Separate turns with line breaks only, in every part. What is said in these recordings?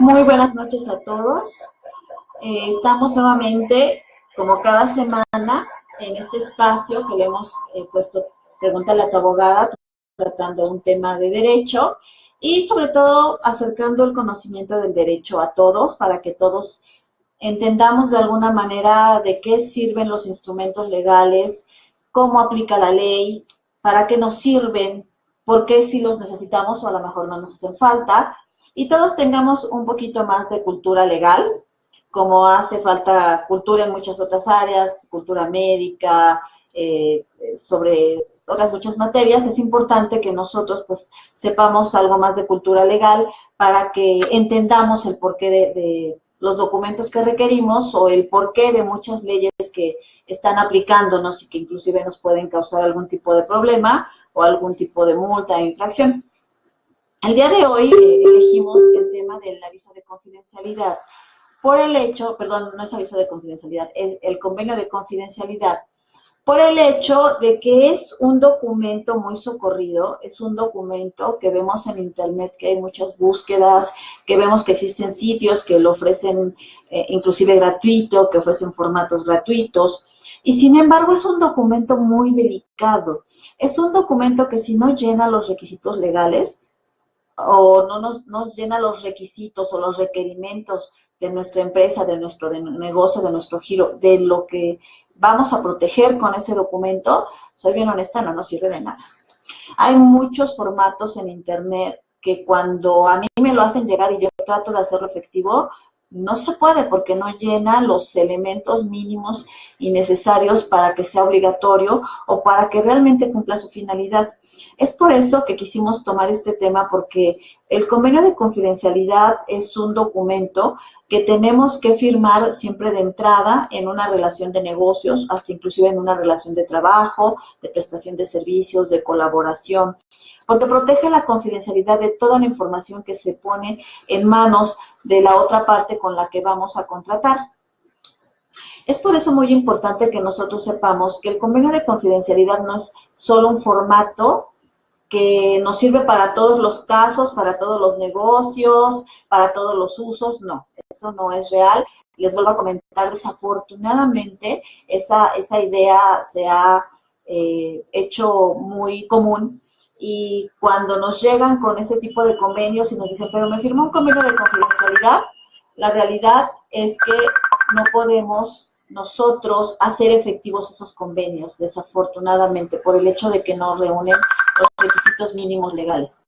Muy buenas noches a todos. Estamos nuevamente, como cada semana, en este espacio que le hemos puesto Pregúntale a tu abogada, tratando un tema de derecho y sobre todo acercando el conocimiento del derecho a todos para que todos entendamos de alguna manera de qué sirven los instrumentos legales, cómo aplica la ley, para qué nos sirven, por qué si los necesitamos o a lo mejor no nos hacen falta, y todos tengamos un poquito más de cultura legal, como hace falta cultura en muchas otras áreas, cultura médica, sobre otras muchas materias. Es importante que nosotros pues sepamos algo más de cultura legal para que entendamos el porqué de los documentos que requerimos o el porqué de muchas leyes que están aplicándonos y que inclusive nos pueden causar algún tipo de problema o algún tipo de multa o infracción. El día de hoy elegimos el tema del aviso de confidencialidad por el hecho, perdón, no es aviso de confidencialidad, es el convenio de confidencialidad, por el hecho de que es un documento muy socorrido, es un documento que vemos en internet, que hay muchas búsquedas, que vemos que existen sitios que lo ofrecen inclusive gratuito, que ofrecen formatos gratuitos, y sin embargo es un documento muy delicado. Es un documento que si no llena los requisitos legales, o no nos llena los requisitos o los requerimientos de nuestra empresa, de nuestro negocio, de nuestro giro, de lo que vamos a proteger con ese documento, soy bien honesta, no nos sirve de nada. Hay muchos formatos en internet que cuando a mí me lo hacen llegar y yo trato de hacerlo efectivo, no se puede porque no llena los elementos mínimos y necesarios para que sea obligatorio o para que realmente cumpla su finalidad. Es por eso que quisimos tomar este tema, porque el convenio de confidencialidad es un documento que tenemos que firmar siempre de entrada en una relación de negocios, hasta inclusive en una relación de trabajo, de prestación de servicios, de colaboración, porque protege la confidencialidad de toda la información que se pone en manos de la otra parte con la que vamos a contratar. Es por eso muy importante que nosotros sepamos que el convenio de confidencialidad no es solo un formato que nos sirve para todos los casos, para todos los negocios, para todos los usos. No, eso no es real. Les vuelvo a comentar, desafortunadamente, esa idea se ha hecho muy común, y cuando nos llegan con ese tipo de convenios y nos dicen, pero me firmó un convenio de confidencialidad, la realidad es que no podemos nosotros hacer efectivos esos convenios, desafortunadamente, por el hecho de que no reúnen los requisitos mínimos legales.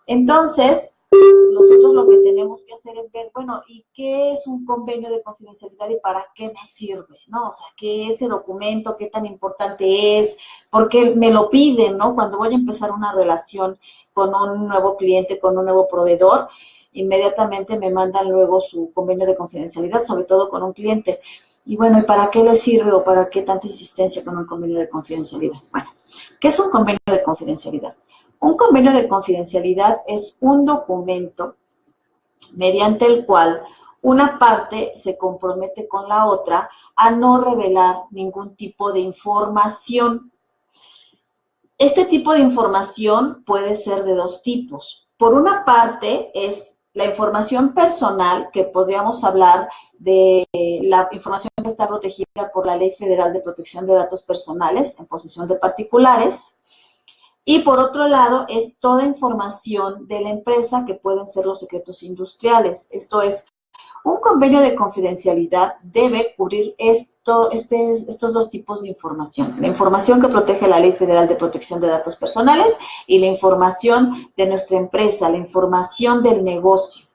Entonces, nosotros lo que tenemos que hacer es ver, bueno, ¿y qué es un convenio de confidencialidad y para qué me sirve? ¿No? O sea, ¿qué ese documento, qué tan importante es? ¿Por qué me lo piden, no? Cuando voy a empezar una relación con un nuevo cliente, con un nuevo proveedor, inmediatamente me mandan luego su convenio de confidencialidad, sobre todo con un cliente. Y bueno, ¿y para qué le sirve o para qué tanta insistencia con un convenio de confidencialidad? Bueno, ¿qué es un convenio de confidencialidad? Un convenio de confidencialidad es un documento mediante el cual una parte se compromete con la otra a no revelar ningún tipo de información. Este tipo de información puede ser de dos tipos. Por una parte es la información personal, que podríamos hablar de la información que está protegida por la Ley Federal de Protección de Datos Personales en posesión de particulares. Y por otro lado, es toda información de la empresa, que pueden ser los secretos industriales. Esto es, un convenio de confidencialidad debe cubrir estos dos tipos de información. La información que protege la Ley Federal de Protección de Datos Personales y la información de nuestra empresa, la información del negocio.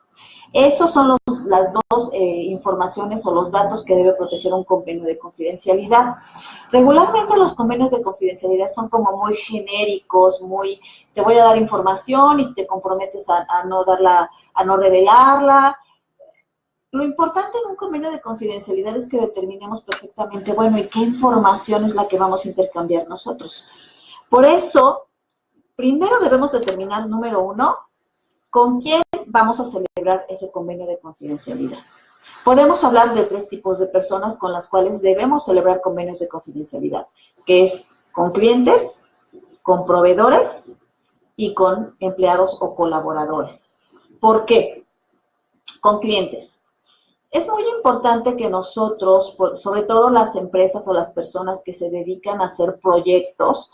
Esos son las dos informaciones o los datos que debe proteger un convenio de confidencialidad. Regularmente los convenios de confidencialidad son como muy genéricos, muy, te voy a dar información y te comprometes a no darla, a no revelarla. Lo importante en un convenio de confidencialidad es que determinemos perfectamente, bueno, ¿y qué información es la que vamos a intercambiar nosotros? Por eso, primero debemos determinar, número uno, ¿con quién vamos a celebrar ese convenio de confidencialidad? Podemos hablar de tres tipos de personas con las cuales debemos celebrar convenios de confidencialidad, que es con clientes, con proveedores y con empleados o colaboradores. ¿Por qué? con clientes. Es muy importante que nosotros, sobre todo las empresas o las personas que se dedican a hacer proyectos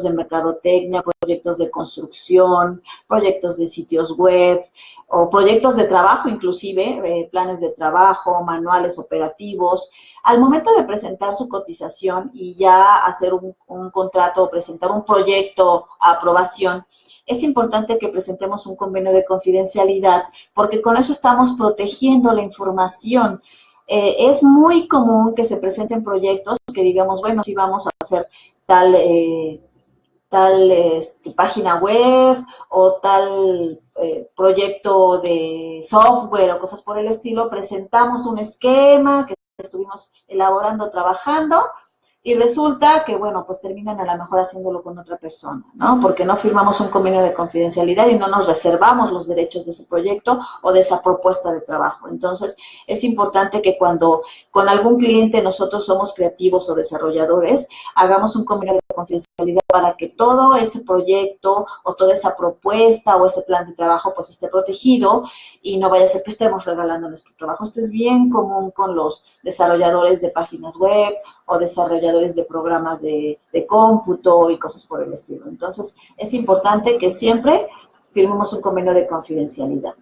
de mercadotecnia, proyectos de construcción, proyectos de sitios web o proyectos de trabajo inclusive, planes de trabajo, manuales operativos, al momento de presentar su cotización y ya hacer un contrato o presentar un proyecto a aprobación, es importante que presentemos un convenio de confidencialidad, porque con eso estamos protegiendo la información. Es muy común que se presenten proyectos que digamos, bueno, sí vamos a hacer tal, página web o tal proyecto de software o cosas por el estilo, presentamos un esquema que estuvimos elaborando, trabajando, y resulta que, bueno, pues terminan a lo mejor haciéndolo con otra persona, ¿no? Porque no firmamos un convenio de confidencialidad y no nos reservamos los derechos de ese proyecto o de esa propuesta de trabajo. Entonces, es importante que cuando con algún cliente nosotros somos creativos o desarrolladores, hagamos un convenio de confidencialidad para que todo ese proyecto o toda esa propuesta o ese plan de trabajo pues esté protegido y no vaya a ser que estemos regalando nuestro trabajo. Esto es bien común con los desarrolladores de páginas web o desarrolladores de programas de cómputo y cosas por el estilo. Entonces, es importante que siempre firmemos un convenio de confidencialidad.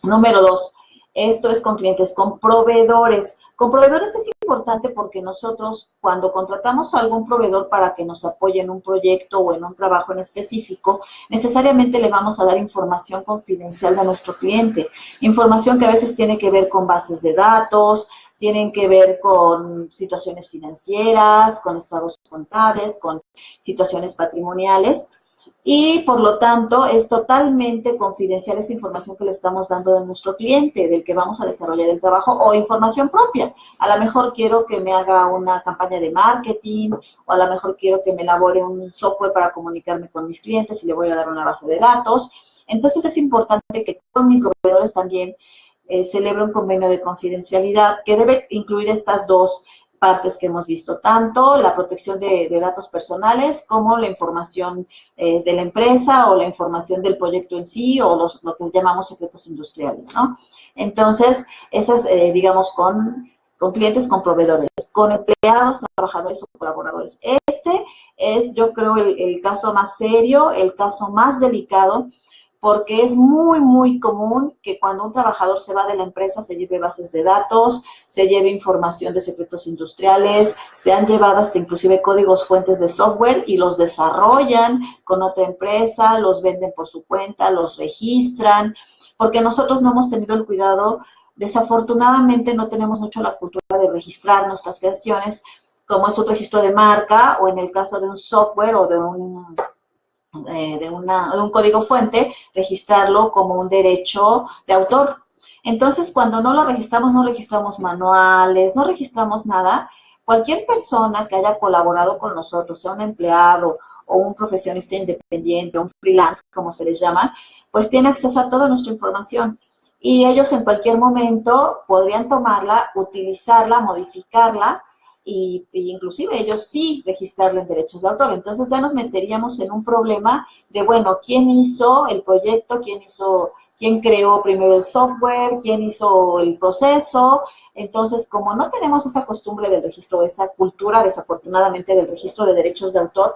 Número 2, esto es con clientes, con proveedores. Con proveedores es importante porque nosotros cuando contratamos a algún proveedor para que nos apoye en un proyecto o en un trabajo en específico, necesariamente le vamos a dar información confidencial de nuestro cliente. Información que a veces tiene que ver con bases de datos, tienen que ver con situaciones financieras, con estados contables, con situaciones patrimoniales. Y por lo tanto es totalmente confidencial esa información que le estamos dando de nuestro cliente, del que vamos a desarrollar el trabajo, o información propia. A lo mejor quiero que me haga una campaña de marketing, o a lo mejor quiero que me elabore un software para comunicarme con mis clientes y le voy a dar una base de datos. Entonces es importante que con mis proveedores también celebre un convenio de confidencialidad que debe incluir estas dos partes que hemos visto, tanto la protección de datos personales como la información de la empresa o la información del proyecto en sí o lo que llamamos secretos industriales, ¿no? Entonces, esas, digamos, con clientes, con proveedores, con empleados, trabajadores o colaboradores. Este es, yo creo, el caso más serio, el caso más delicado, porque es muy, muy común que cuando un trabajador se va de la empresa se lleve bases de datos, se lleve información de secretos industriales, se han llevado hasta inclusive códigos fuentes de software y los desarrollan con otra empresa, los venden por su cuenta, los registran, porque nosotros no hemos tenido el cuidado, desafortunadamente no tenemos mucho la cultura de registrar nuestras creaciones, como es un registro de marca o en el caso de un software o de un código fuente, registrarlo como un derecho de autor. Entonces, cuando no lo registramos, no registramos manuales, no registramos nada, cualquier persona que haya colaborado con nosotros, sea un empleado o un profesionista independiente, un freelance, como se les llama, pues tiene acceso a toda nuestra información. Y ellos en cualquier momento podrían tomarla, utilizarla, modificarla, y inclusive ellos sí registrarle en derechos de autor. Entonces ya nos meteríamos en un problema de, bueno, ¿quién hizo el proyecto? ¿Quién creó primero el software? ¿Quién hizo el proceso? Entonces, como no tenemos esa costumbre del registro, esa cultura, desafortunadamente, del registro de derechos de autor,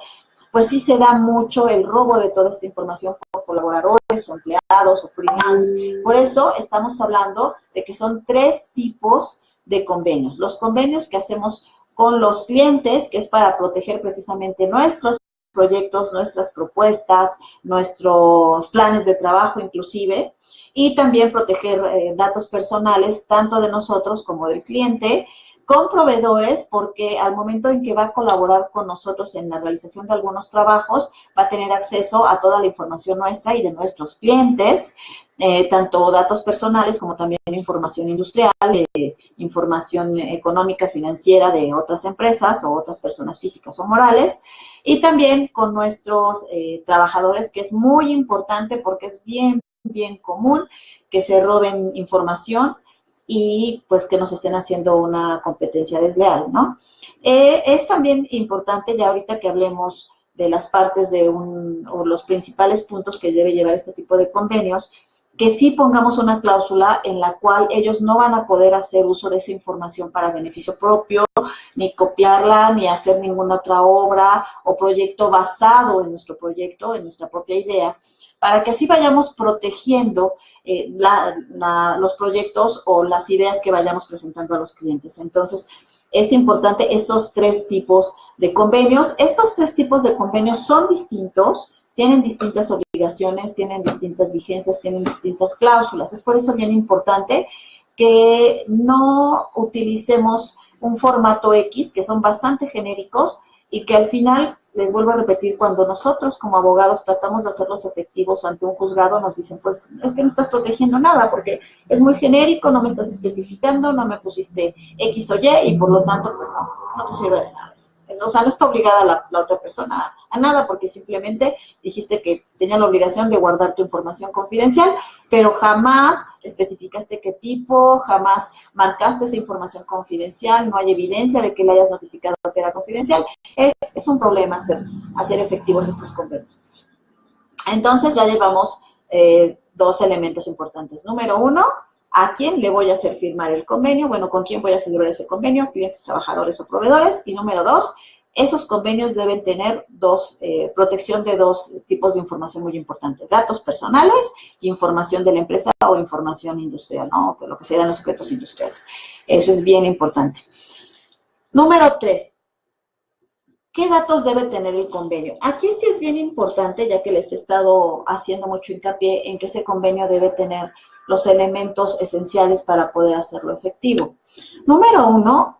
pues sí se da mucho el robo de toda esta información por colaboradores o empleados o freelance. Por eso estamos hablando de que son 3 tipos de convenios. Los convenios que hacemos con los clientes, que es para proteger precisamente nuestros proyectos, nuestras propuestas, nuestros planes de trabajo inclusive, y también proteger datos personales, tanto de nosotros como del cliente, con proveedores, porque al momento en que va a colaborar con nosotros en la realización de algunos trabajos, va a tener acceso a toda la información nuestra y de nuestros clientes, tanto datos personales como también información industrial, información económica, financiera de otras empresas o otras personas físicas o morales, y también con nuestros trabajadores, que es muy importante porque es bien común que se roben información y pues que nos estén haciendo una competencia desleal, ¿no? Es también importante, ya ahorita que hablemos de las partes o los principales puntos que debe llevar este tipo de convenios, que sí pongamos una cláusula en la cual ellos no van a poder hacer uso de esa información para beneficio propio, ni copiarla, ni hacer ninguna otra obra o proyecto basado en nuestro proyecto, en nuestra propia idea, para que así vayamos protegiendo los proyectos o las ideas que vayamos presentando a los clientes. Entonces, es importante estos 3 tipos de convenios. Estos 3 tipos de convenios son distintos, tienen distintas obligaciones, tienen distintas vigencias, tienen distintas cláusulas. Es por eso bien importante que no utilicemos un formato X, que son bastante genéricos, y que al final, les vuelvo a repetir, cuando nosotros como abogados tratamos de hacerlos efectivos ante un juzgado, nos dicen, pues es que no estás protegiendo nada, porque es muy genérico, no me estás especificando, no me pusiste X o Y, y por lo tanto, pues no te sirve de nada eso. O sea, no está obligada la otra persona a nada, porque simplemente dijiste que tenía la obligación de guardar tu información confidencial, pero jamás especificaste qué tipo, jamás marcaste esa información confidencial, no hay evidencia de que le hayas notificado que era confidencial. Es un problema hacer efectivos estos convenios. Entonces ya llevamos 2 elementos importantes. Número 1, ¿a quién le voy a hacer firmar el convenio? Bueno, ¿con quién voy a celebrar ese convenio? Clientes, trabajadores o proveedores. Y número 2, esos convenios deben tener protección de 2 tipos de información muy importantes: datos personales y información de la empresa o información industrial, ¿no? Lo que serían los secretos industriales. Eso es bien importante. Número 3. ¿Qué datos debe tener el convenio? Aquí sí es bien importante, ya que les he estado haciendo mucho hincapié en que ese convenio debe tener los elementos esenciales para poder hacerlo efectivo. Número 1,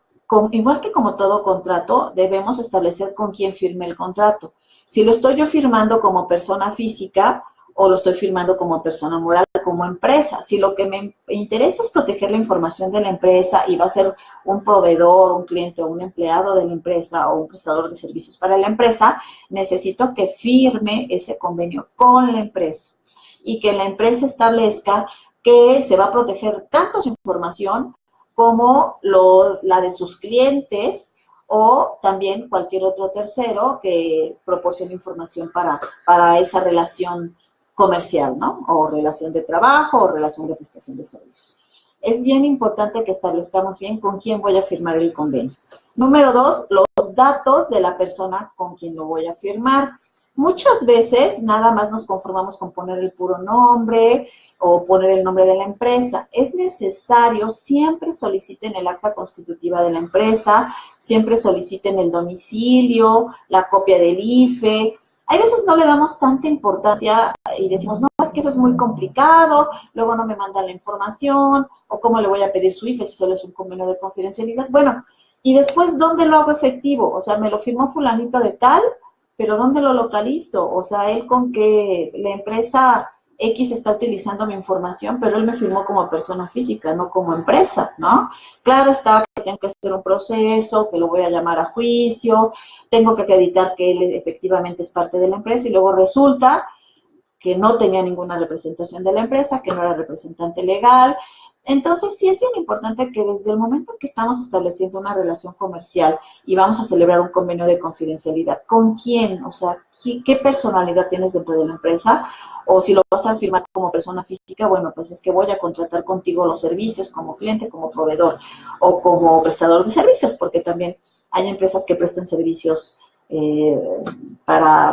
igual que como todo contrato, debemos establecer con quién firme el contrato. Si lo estoy yo firmando como persona física o lo estoy firmando como persona moral, como empresa. Si lo que me interesa es proteger la información de la empresa y va a ser un proveedor, un cliente o un empleado de la empresa o un prestador de servicios para la empresa, necesito que firme ese convenio con la empresa y que la empresa establezca que se va a proteger tanto su información como la de sus clientes o también cualquier otro tercero que proporcione información para esa relación comercial, ¿no? O relación de trabajo o relación de prestación de servicios. Es bien importante que establezcamos bien con quién voy a firmar el convenio. Número 2, los datos de la persona con quien lo voy a firmar. Muchas veces nada más nos conformamos con poner el puro nombre o poner el nombre de la empresa. Es necesario, siempre soliciten el acta constitutiva de la empresa, siempre soliciten el domicilio, la copia del IFE. Hay veces no le damos tanta importancia y decimos, no, es que eso es muy complicado, luego no me mandan la información, o cómo le voy a pedir su IFE si solo es un convenio de confidencialidad. Bueno, y después, ¿dónde lo hago efectivo? O sea, me lo firmó fulanito de tal, pero ¿dónde lo localizo? O sea, él con que la empresa X está utilizando mi información, pero él me firmó como persona física, no como empresa, ¿no? Claro está que tengo que hacer un proceso, que lo voy a llamar a juicio, tengo que acreditar que él efectivamente es parte de la empresa y luego resulta que no tenía ninguna representación de la empresa, que no era representante legal. Entonces, sí es bien importante que desde el momento en que estamos estableciendo una relación comercial y vamos a celebrar un convenio de confidencialidad, ¿con quién? O sea, ¿qué personalidad tienes dentro de la empresa? O si lo vas a firmar como persona física, bueno, pues es que voy a contratar contigo los servicios como cliente, como proveedor o como prestador de servicios, porque también hay empresas que prestan servicios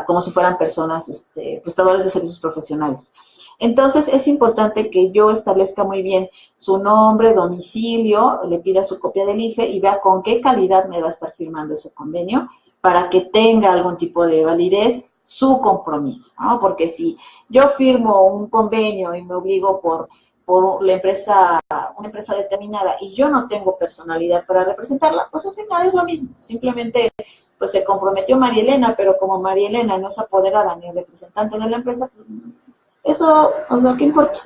como si fueran personas, prestadores de servicios profesionales. Entonces, es importante que yo establezca muy bien su nombre, domicilio, le pida su copia del IFE y vea con qué calidad me va a estar firmando ese convenio para que tenga algún tipo de validez su compromiso, ¿no? Porque si yo firmo un convenio y me obligo por la empresa, una empresa determinada y yo no tengo personalidad para representarla, pues eso es lo mismo. Simplemente pues se comprometió María Elena, pero como María Elena no es apoderada ni representante de la empresa, pues, eso, o sea, ¿qué importa?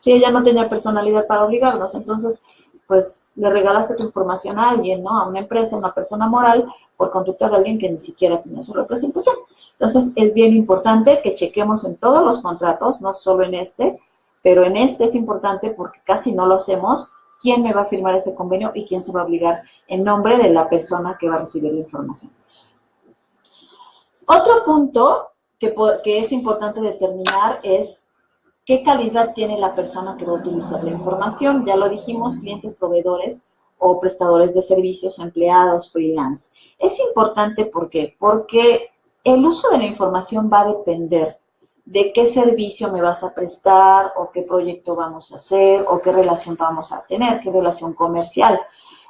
Si ella no tenía personalidad para obligarnos, entonces, pues, le regalaste tu información a alguien, ¿no? A una empresa, a una persona moral, por conducta de alguien que ni siquiera tenía su representación. Entonces, es bien importante que chequemos en todos los contratos, no solo en este, pero en este es importante porque casi no lo hacemos, quién me va a firmar ese convenio y quién se va a obligar en nombre de la persona que va a recibir la información. Otro punto que es importante determinar es ¿qué calidad tiene la persona que va a utilizar la información? Ya lo dijimos, clientes, proveedores o prestadores de servicios, empleados, freelance. Es importante, ¿por qué? Porque el uso de la información va a depender de qué servicio me vas a prestar o qué proyecto vamos a hacer o qué relación vamos a tener, qué relación comercial.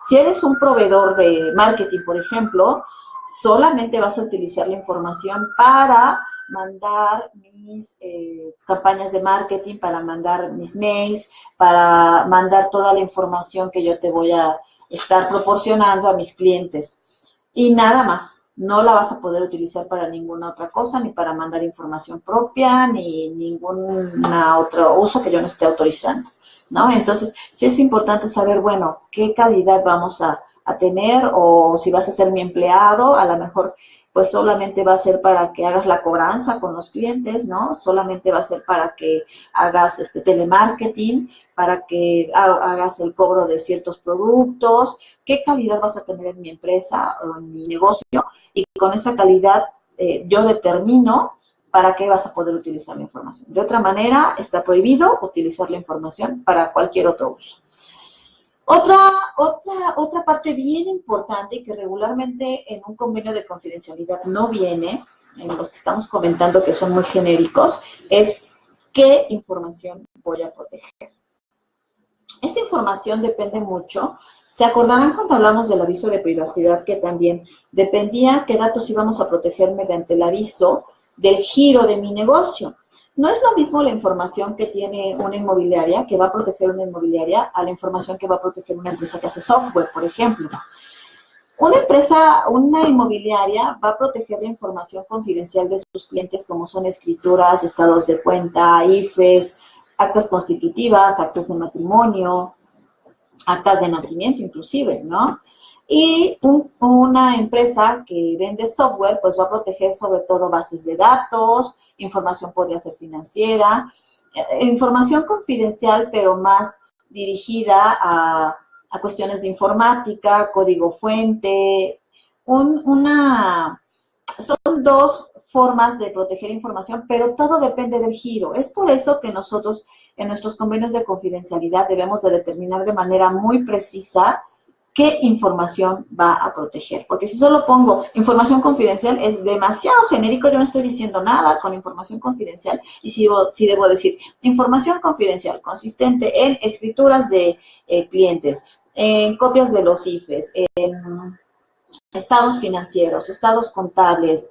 Si eres un proveedor de marketing, por ejemplo, solamente vas a utilizar la información para mandar mis campañas de marketing, para mandar mis mails, para mandar toda la información que yo te voy a estar proporcionando a mis clientes. Y nada más, no la vas a poder utilizar para ninguna otra cosa, ni para mandar información propia, ni ningún otro uso que yo no esté autorizando, ¿no? Entonces, sí es importante saber, bueno, qué calidad vamos a tener, o si vas a ser mi empleado, a lo mejor pues solamente va a ser para que hagas la cobranza con los clientes, ¿no? Solamente va a ser para que hagas telemarketing, para que hagas el cobro de ciertos productos. ¿Qué calidad vas a tener en mi empresa o en mi negocio? Y con esa calidad yo determino para qué vas a poder utilizar la información. De otra manera, está prohibido utilizar la información para cualquier otro uso. Otra parte bien importante y que regularmente en un convenio de confidencialidad no viene, en los que estamos comentando que son muy genéricos, es qué información voy a proteger. Esa información depende mucho. Se acordarán cuando hablamos del aviso de privacidad que también dependía qué datos íbamos a proteger mediante el aviso del giro de mi negocio. No es lo mismo la información que tiene una inmobiliaria, que va a proteger una inmobiliaria, a la información que va a proteger una empresa que hace software, por ejemplo. Una inmobiliaria va a proteger la información confidencial de sus clientes, como son escrituras, estados de cuenta, IFES, actas constitutivas, actas de matrimonio, actas de nacimiento inclusive, ¿no? Y una empresa que vende software, pues va a proteger sobre todo bases de datos, información podría ser financiera, información confidencial, pero más dirigida a cuestiones de informática, código fuente, son dos formas de proteger información, pero todo depende del giro. Es por eso que nosotros en nuestros convenios de confidencialidad debemos de determinar de manera muy precisa qué información va a proteger. Porque si solo pongo información confidencial es demasiado genérico, yo no estoy diciendo nada con información confidencial. Y si debo decir información confidencial consistente en escrituras de clientes, en copias de los IFES, en estados financieros, estados contables,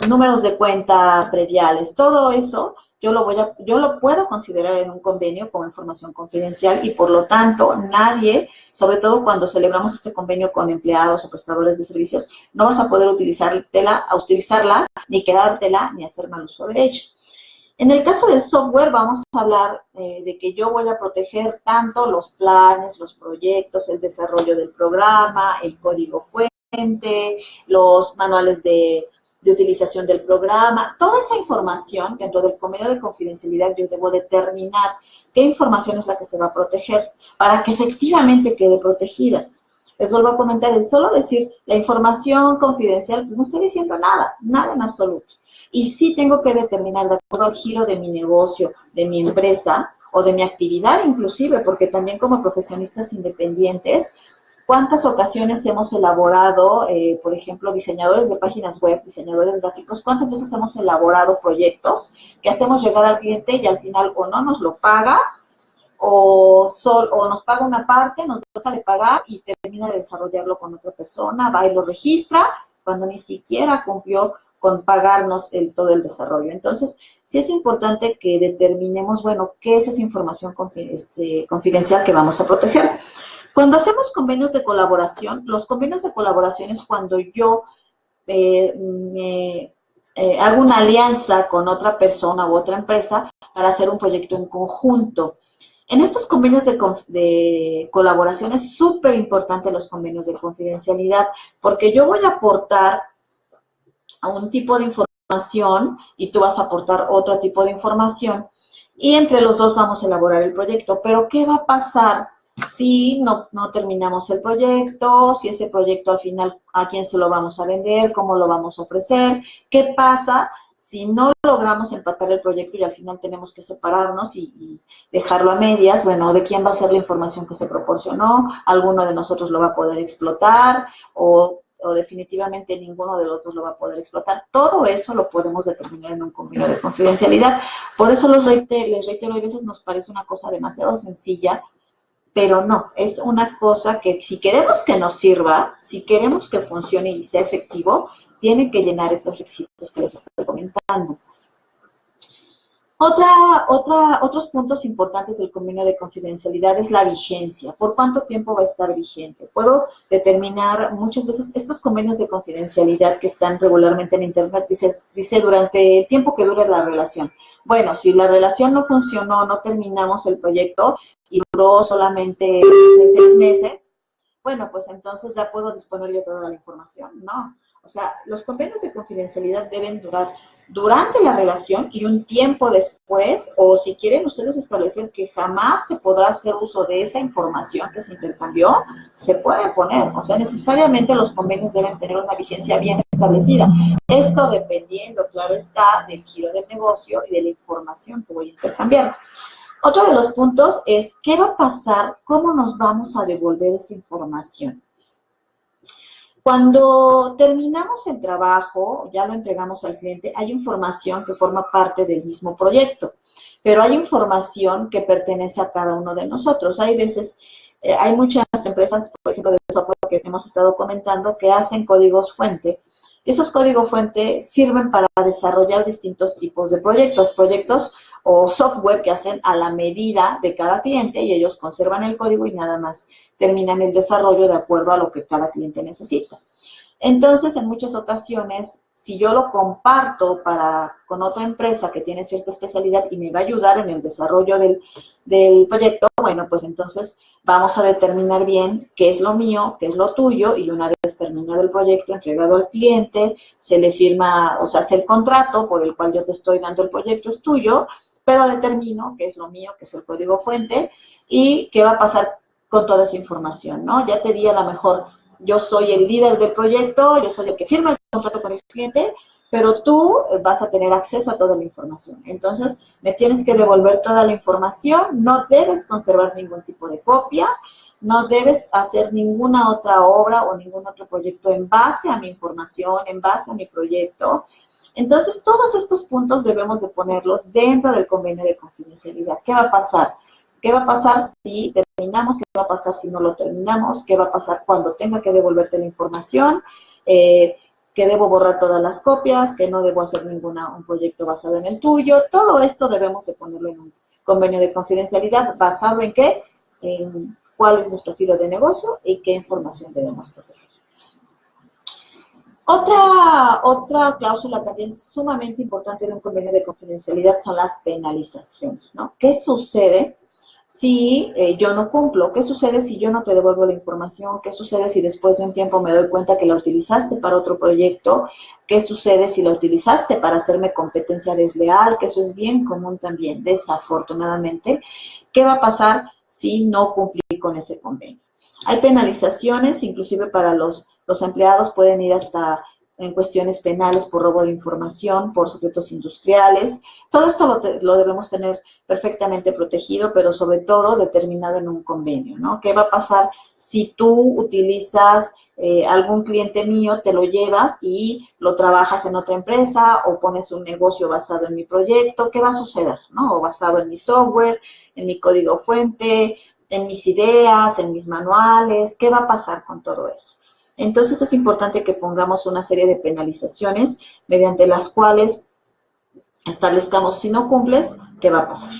números de cuenta prediales, todo eso yo lo puedo considerar en un convenio como información confidencial y por lo tanto nadie, sobre todo cuando celebramos este convenio con empleados o prestadores de servicios, no vas a poder utilizarla, ni quedártela, ni hacer mal uso de ella. En el caso del software vamos a hablar de que yo voy a proteger tanto los planes, los proyectos, el desarrollo del programa, el código fuente, los manuales de utilización del programa, toda esa información dentro del convenio de confidencialidad yo debo determinar qué información es la que se va a proteger para que efectivamente quede protegida. Les vuelvo a comentar, el solo decir la información confidencial, no estoy diciendo nada en absoluto. Y sí tengo que determinar de acuerdo al giro de mi negocio, de mi empresa o de mi actividad inclusive, porque también como profesionistas independientes, ¿cuántas ocasiones hemos elaborado, por ejemplo, diseñadores de páginas web, diseñadores gráficos, cuántas veces hemos elaborado proyectos que hacemos llegar al cliente y al final o no nos lo paga o nos paga una parte, nos deja de pagar y termina de desarrollarlo con otra persona, va y lo registra cuando ni siquiera cumplió con pagarnos todo el desarrollo. Entonces, sí es importante que determinemos, bueno, qué es esa información confidencial que vamos a proteger. Cuando hacemos convenios de colaboración, los convenios de colaboración es cuando yo hago una alianza con otra persona u otra empresa para hacer un proyecto en conjunto. En estos convenios de colaboración es súper importante los convenios de confidencialidad, porque yo voy a aportar a un tipo de información y tú vas a aportar otro tipo de información y entre los dos vamos a elaborar el proyecto. Pero ¿qué va a pasar si no terminamos el proyecto? Si ese proyecto al final, ¿a quién se lo vamos a vender? ¿Cómo lo vamos a ofrecer? ¿Qué pasa Si no logramos empatar el proyecto y al final tenemos que separarnos y dejarlo a medias, bueno, ¿de quién va a ser la información que se proporcionó? ¿Alguno de nosotros lo va a poder explotar? O definitivamente ninguno de los dos lo va a poder explotar. Todo eso lo podemos determinar en un convenio de confidencialidad. Por eso les reitero, a veces nos parece una cosa demasiado sencilla, pero no, es una cosa que si queremos que nos sirva, si queremos que funcione y sea efectivo, tiene que llenar estos requisitos que les estoy comentando. Otros puntos importantes del convenio de confidencialidad es la vigencia. ¿Por cuánto tiempo va a estar vigente? Puedo determinar muchas veces estos convenios de confidencialidad que están regularmente en Internet, dice durante el tiempo que dure la relación. Bueno, si la relación no funcionó, no terminamos el proyecto y duró solamente 6 meses, bueno, pues entonces ya puedo disponer yo de toda la información. No, o sea, los convenios de confidencialidad deben durar durante la relación y un tiempo después, o si quieren ustedes establecer que jamás se podrá hacer uso de esa información que se intercambió, se puede poner. O sea, necesariamente los convenios deben tener una vigencia bien establecida. Esto dependiendo, claro está, del giro del negocio y de la información que voy a intercambiar. Otro de los puntos es, ¿qué va a pasar? ¿Cómo nos vamos a devolver esa información? Cuando terminamos el trabajo, ya lo entregamos al cliente, hay información que forma parte del mismo proyecto, pero hay información que pertenece a cada uno de nosotros. Hay veces, hay muchas empresas, por ejemplo, de software que hemos estado comentando, que hacen códigos fuente. Esos códigos fuente sirven para desarrollar distintos tipos de proyectos o software que hacen a la medida de cada cliente y ellos conservan el código y nada más terminan el desarrollo de acuerdo a lo que cada cliente necesita. Entonces, en muchas ocasiones, si yo lo comparto con otra empresa que tiene cierta especialidad y me va a ayudar en el desarrollo del proyecto, bueno, pues entonces vamos a determinar bien qué es lo mío, qué es lo tuyo, y una vez terminado el proyecto, entregado al cliente, se le firma, o sea, hace el contrato por el cual yo te estoy dando el proyecto, es tuyo, pero determino qué es lo mío, qué es el código fuente, y qué va a pasar con toda esa información, ¿no? Ya te di a lo mejor, yo soy el líder del proyecto, yo soy el que firma el contrato con el cliente, pero tú vas a tener acceso a toda la información. Entonces, me tienes que devolver toda la información, no debes conservar ningún tipo de copia, no debes hacer ninguna otra obra o ningún otro proyecto en base a mi información, en base a mi proyecto. Entonces, todos estos puntos debemos de ponerlos dentro del convenio de confidencialidad. ¿Qué va a pasar? ¿Qué va a pasar si terminamos? ¿Qué va a pasar si no lo terminamos? ¿Qué va a pasar cuando tenga que devolverte la información? Que debo borrar todas las copias, que no debo hacer un proyecto basado en el tuyo. Todo esto debemos de ponerlo en un convenio de confidencialidad basado en qué, en cuál es nuestro giro de negocio y qué información debemos proteger. Otra cláusula también sumamente importante de un convenio de confidencialidad son las penalizaciones, ¿no? ¿Qué sucede si yo no cumplo? ¿Qué sucede si yo no te devuelvo la información? ¿Qué sucede si después de un tiempo me doy cuenta que la utilizaste para otro proyecto? ¿Qué sucede si la utilizaste para hacerme competencia desleal? Que eso es bien común también, desafortunadamente. ¿Qué va a pasar si no cumplí con ese convenio? Hay penalizaciones, inclusive para los empleados pueden ir hasta en cuestiones penales por robo de información, por secretos industriales. Todo esto lo debemos tener perfectamente protegido, pero sobre todo determinado en un convenio, ¿no? ¿Qué va a pasar si tú utilizas algún cliente mío, te lo llevas y lo trabajas en otra empresa o pones un negocio basado en mi proyecto? ¿Qué va a suceder, no? O basado en mi software, en mi código fuente, en mis ideas, en mis manuales. ¿Qué va a pasar con todo eso? Entonces es importante que pongamos una serie de penalizaciones mediante las cuales establezcamos, si no cumples, ¿qué va a pasar?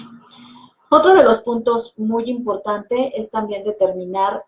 Otro de los puntos muy importante es también determinar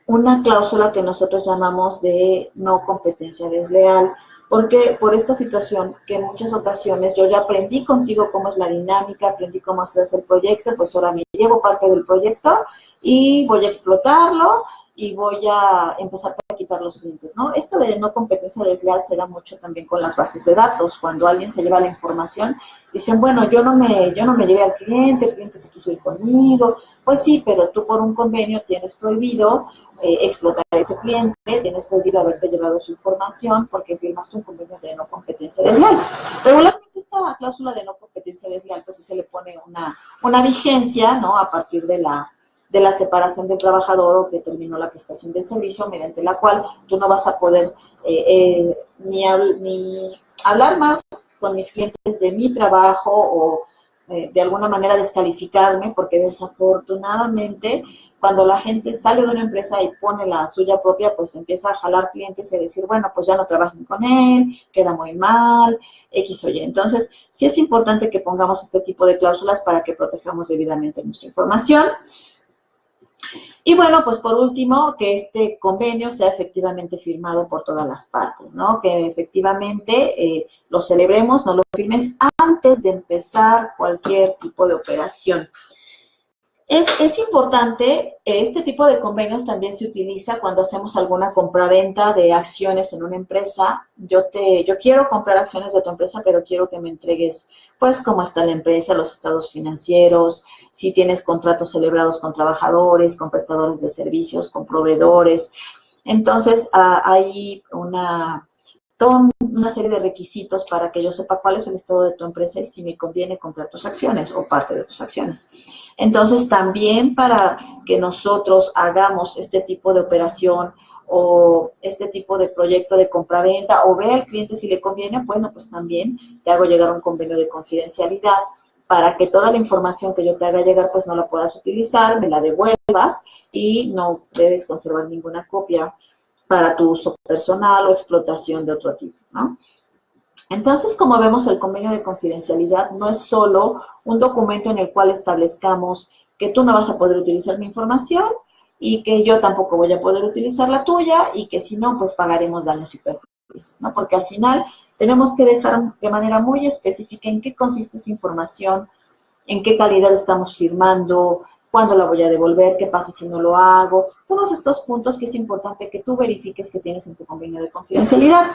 una cláusula que nosotros llamamos de no competencia desleal, porque por esta situación que en muchas ocasiones yo ya aprendí contigo cómo es la dinámica, aprendí cómo se hace el proyecto, pues ahora me llevo parte del proyecto y voy a explotarlo y voy a empezar a quitar los clientes, ¿no? Esto de no competencia desleal se da mucho también con las bases de datos. Cuando alguien se lleva la información, dicen, bueno, yo no me llevé al cliente, el cliente se quiso ir conmigo. Pues sí, pero tú por un convenio tienes prohibido explotar a ese cliente, tienes prohibido haberte llevado su información porque firmaste un convenio de no competencia desleal. Regularmente esta cláusula de no competencia desleal, pues sí se le pone una vigencia, ¿no? A partir de la separación del trabajador o que terminó la prestación del servicio, mediante la cual tú no vas a poder ni hablar mal con mis clientes de mi trabajo o de alguna manera descalificarme, porque desafortunadamente cuando la gente sale de una empresa y pone la suya propia, pues empieza a jalar clientes y a decir, bueno, pues ya no trabajen con él, queda muy mal, X o Y. Entonces, sí es importante que pongamos este tipo de cláusulas para que protejamos debidamente nuestra información. Y bueno, pues por último, que este convenio sea efectivamente firmado por todas las partes, ¿no? Que efectivamente lo celebremos, no lo firmes antes de empezar cualquier tipo de operación. Es importante, este tipo de convenios también se utiliza cuando hacemos alguna compraventa de acciones en una empresa. Yo quiero comprar acciones de tu empresa, pero quiero que me entregues, pues, cómo está la empresa, los estados financieros, si tienes contratos celebrados con trabajadores, con prestadores de servicios, con proveedores. Entonces, hay toda una serie de requisitos para que yo sepa cuál es el estado de tu empresa y si me conviene comprar tus acciones o parte de tus acciones. Entonces, también para que nosotros hagamos este tipo de operación o este tipo de proyecto de compraventa o vea al cliente si le conviene, bueno, pues también te hago llegar un convenio de confidencialidad para que toda la información que yo te haga llegar, pues no la puedas utilizar, me la devuelvas y no debes conservar ninguna copia para tu uso personal o explotación de otro tipo, ¿no? Entonces, como vemos, el convenio de confidencialidad no es solo un documento en el cual establezcamos que tú no vas a poder utilizar mi información y que yo tampoco voy a poder utilizar la tuya y que si no, pues pagaremos daños y perjuicios, ¿no? Porque al final tenemos que dejar de manera muy específica en qué consiste esa información, en qué calidad estamos firmando, cuándo la voy a devolver, qué pasa si no lo hago, todos estos puntos que es importante que tú verifiques que tienes en tu convenio de confidencialidad.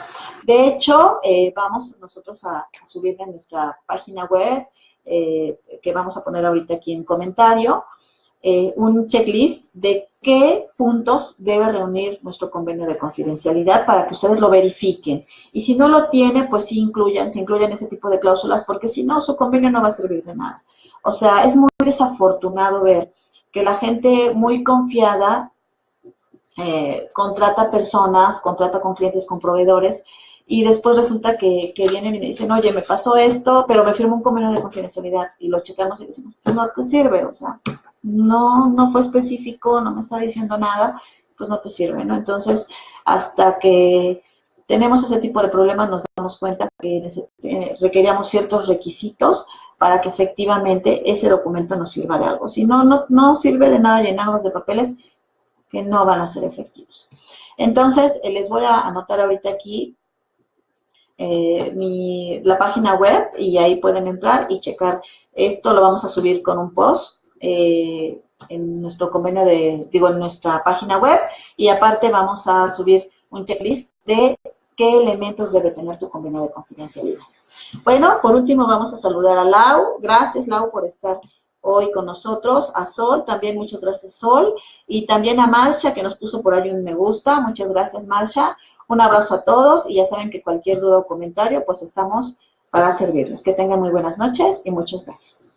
De hecho, vamos nosotros a subir en nuestra página web, que vamos a poner ahorita aquí en comentario, un checklist de qué puntos debe reunir nuestro convenio de confidencialidad para que ustedes lo verifiquen. Y si no lo tiene, pues sí se incluyan ese tipo de cláusulas, porque si no, su convenio no va a servir de nada. O sea, es muy desafortunado ver que la gente muy confiada contrata personas, contrata con clientes, con proveedores, y después resulta que vienen y me dicen, oye, me pasó esto, pero me firmó un convenio de confidencialidad, y lo checamos y decimos, no te sirve, o sea, no fue específico, no me está diciendo nada, pues no te sirve, ¿no? Entonces, hasta que tenemos ese tipo de problemas, nos damos cuenta que requeríamos ciertos requisitos para que efectivamente ese documento nos sirva de algo. Si no sirve de nada llenarnos de papeles que no van a ser efectivos. Entonces, les voy a anotar ahorita aquí la página web y ahí pueden entrar y checar. Esto lo vamos a subir con un post en nuestro convenio en nuestra página web, y aparte vamos a subir un checklist de qué elementos debe tener tu convenio de confidencialidad. Bueno, por último vamos a saludar a Lau. Gracias, Lau, por estar hoy con nosotros. A Sol, también muchas gracias, Sol. Y también a Marcia, que nos puso por ahí un me gusta. Muchas gracias, Marcia. Un abrazo a todos y ya saben que cualquier duda o comentario, pues estamos para servirles. Que tengan muy buenas noches y muchas gracias.